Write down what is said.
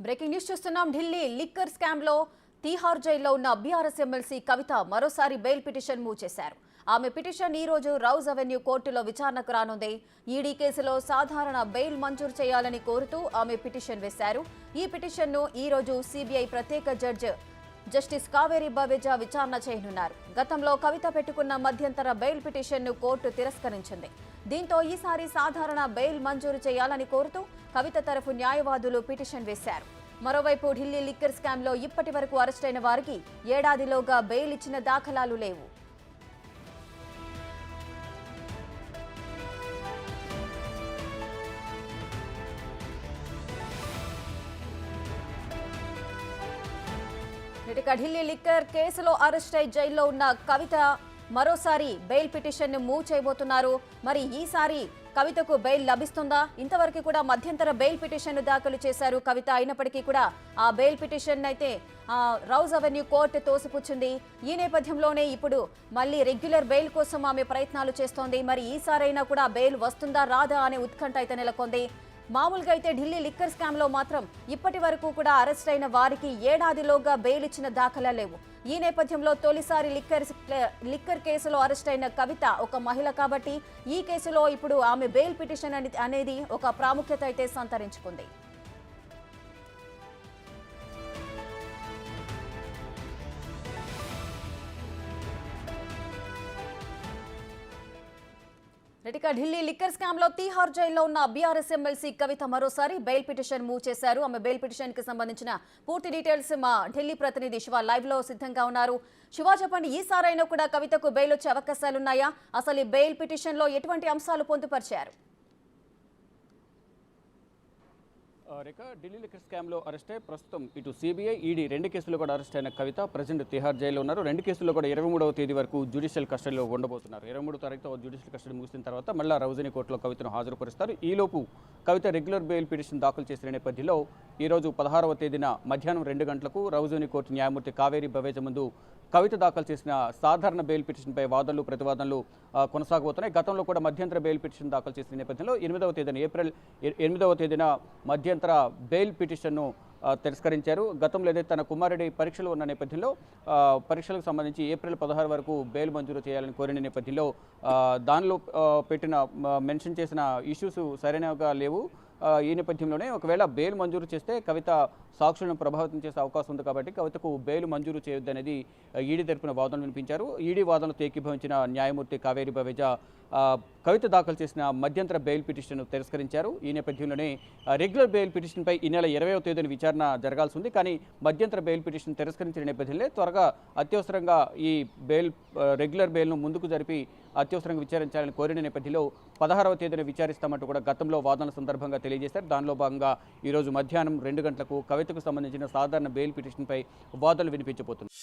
Breaking news చూస్తున్నాం. Delhi liquor scam లో తీహార్ జైల్లో ఉన్న బీఆర్ఎస్ ఎమ్మెల్సీ కవిత మరోసారి బెయిల్ పిటిషన్ మూవ్ చేశారు. ఆమె పిటిషన్ ఈ రోజు రౌజ్ అవెన్యూ కోర్టులో విచారణకు రానుంది. ఈడీ కేసులో సాధారణ బెయిల్ మంజూరు చేయాలని కోరుతూ ఆమె పిటిషన్ వేశారు. ఈ పిటిషన్ను ఈ రోజు సిబిఐ ప్రత్యేక జడ్జి జస్టిస్ కావేరి బవేజా విచారణ చేయనున్నారు. గతంలో కవిత పెట్టుకున్న మధ్యంతర బెయిల్ పిటిషన్ను కోర్టు తిరస్కరించింది. దీంతో ఈసారి సాధారణ బెయిల్ మంజూరు చేయాలని కోరుతూ కవిత తరఫు న్యాయవాదులు పిటిషన్ వేశారు. మరోవైపు ఢిల్లీ లిక్కర్ స్కామ్ లో ఇప్పటి వరకు అరెస్టైన వారికి ఏడాదిలోగా బెయిల్ ఇచ్చిన దాఖలాలు లేవు. ఢిల్లీ లిక్కర్ కేసులో అరెస్ట్ అయి జైల్లో ఉన్న కవిత మరోసారి బెయిల్ పిటిషన్ ను మూవ్ చేయబోతున్నారు. మరి ఈసారి కవితకు బెయిల్ లభిస్తుందా? ఇంతవరకు కూడా మధ్యంతర బెయిల్ పిటిషన్ ను దాఖలు చేశారు కవిత. అయినప్పటికీ కూడా ఆ బెయిల్ పిటిషన్ అయితే రౌజ్ అవెన్యూ కోర్టు తోసిపుచ్చింది. ఈ నేపథ్యంలోనే ఇప్పుడు మళ్ళీ రెగ్యులర్ బెయిల్ కోసం ఆమె ప్రయత్నాలు చేస్తోంది. మరి ఈసారైనా కూడా బెయిల్ వస్తుందా రాదా అనే ఉత్కంఠ అయితే నెలకొంది. మామూలుగా అయితే ఢిల్లీ లిక్కర్ స్కామ్ లో మాత్రం ఇప్పటి వరకు కూడా అరెస్ట్ అయిన వారికి ఏడాదిలోగా బెయిల్ ఇచ్చిన దాఖలా లేవు. ఈ నేపథ్యంలో తొలిసారి లిక్కర్ కేసులో అరెస్ట్ అయిన కవిత ఒక మహిళ కాబట్టి ఈ కేసులో ఇప్పుడు ఆమె బెయిల్ పిటిషన్ అనేది ఒక ప్రాముఖ్యత అయితే సంతరించుకుంది. ఢిల్లీ లిక్కర్ స్కామ్ లో తీహార్ జైల్లో ఉన్న బీఆర్ఎస్ ఎమ్మెల్సీ కవిత మరోసారి బెయిల్ పిటిషన్ మూవ్ చేశారు. ఆమె బెయిల్ పిటిషన్ కి సంబంధించిన పూర్తి డీటెయిల్స్ మా ఢిల్లీ ప్రతినిధి శివ లైవ్ లో సిద్ధంగా ఉన్నారు. శివ, చెప్పండి, ఈసారైనా కూడా కవితకు బెయిల్ వచ్చే అవకాశాలున్నాయా? అసలు ఈ బెయిల్ పిటిషన్ లో ఎటువంటి అంశాలు పొందుపరిచారు? ఢిల్లీ లిక్కర్ స్కామ్లో అరెస్ట్ అయ్యి ప్రస్తుతం ఇటు సిబిఐ ఈడీ రెండు కేసుల్లో కూడా అరెస్ట్ అయిన కవిత ప్రజెంట్ తిహార్ జైల్లో ఉన్నారు. రెండు కేసుల్లో కూడా 23వ తేదీ వరకు జ్యుడిషియల్ కస్టడీలో ఉండబోతున్నారు. 23వ తారీఖుతో జ్యుడిషియల్ కస్టడీ ముగిసిన తర్వాత మళ్ళీ రౌజనీ కోర్టులో కవితను హాజరుపరుస్తారు. ఈలోపు కవిత రెగ్యులర్ బెయిల్ పిటిషన్ దాఖలు చేసిన నేపథ్యంలో ఈరోజు 16వ తేదీన మధ్యాహ్నం 2 గంటలకు రౌజనీ కోర్టు న్యాయమూర్తి కావేరి బవేజా ముందు కవిత దాఖలు చేసిన సాధారణ బెయిల్ పిటిషన్పై వాదనలు ప్రతివాదనలు కొనసాగబోతున్నాయి. గతంలో కూడా మధ్యంతర బెయిల్ పిటిషన్ దాఖలు చేసిన నేపథ్యంలో ఏప్రిల్ 8వ తేదీన మధ్యంతర బెయిల్ పిటిషన్ను తిరస్కరించారు. గతంలో ఏదైతే తన కుమారుడి పరీక్షలు ఉన్న నేపథ్యంలో పరీక్షలకు సంబంధించి ఏప్రిల్ 16 వరకు బెయిల్ మంజూరు చేయాలని కోరిన నేపథ్యంలో దానిలో మెన్షన్ చేసిన ఇష్యూస్ సరైనవిగా లేవు. ఈ నేపథ్యంలోనే ఒకవేళ బెయిల్ మంజూరు చేస్తే కవిత సాక్షులను ప్రభావితం చేసే అవకాశం ఉంది కాబట్టి కవితకు బెయిల్ మంజూరు చేయొద్దనేది ఈడీ తరపున వాదనలు వినిపించారు. ఈడీ వాదనలతో ఏకీభవించిన న్యాయమూర్తి కావేరి బవేజా కవిత దాఖలు చేసిన మధ్యంతర బెయిల్ పిటిషన్ తిరస్కరించారు. ఈ నేపథ్యంలోనే రెగ్యులర్ బెయిల్ పిటిషన్పై ఈ నెల 20వ తేదీన విచారణ జరగాల్సి ఉంది. కానీ మధ్యంతర బెయిల్ పిటిషన్ తిరస్కరించిన నేపథ్యంలో త్వరగా అత్యవసరంగా ఈ రెగ్యులర్ బెయిల్ను ముందుకు జరిపి అత్యవసరంగా విచారించాలని కోరిన నేపథ్యంలో 16వ తేదీన విచారిస్తామంటూ కూడా గతంలో వాదనల సందర్భంగా తెలియజేశారు. దానిలో భాగంగా ఈరోజు మధ్యాహ్నం 2 గంటలకు కవితకు సంబంధించిన సాధారణ బెయిల్ పిటిషన్పై వాదనలు వినిపించబోతున్నారు.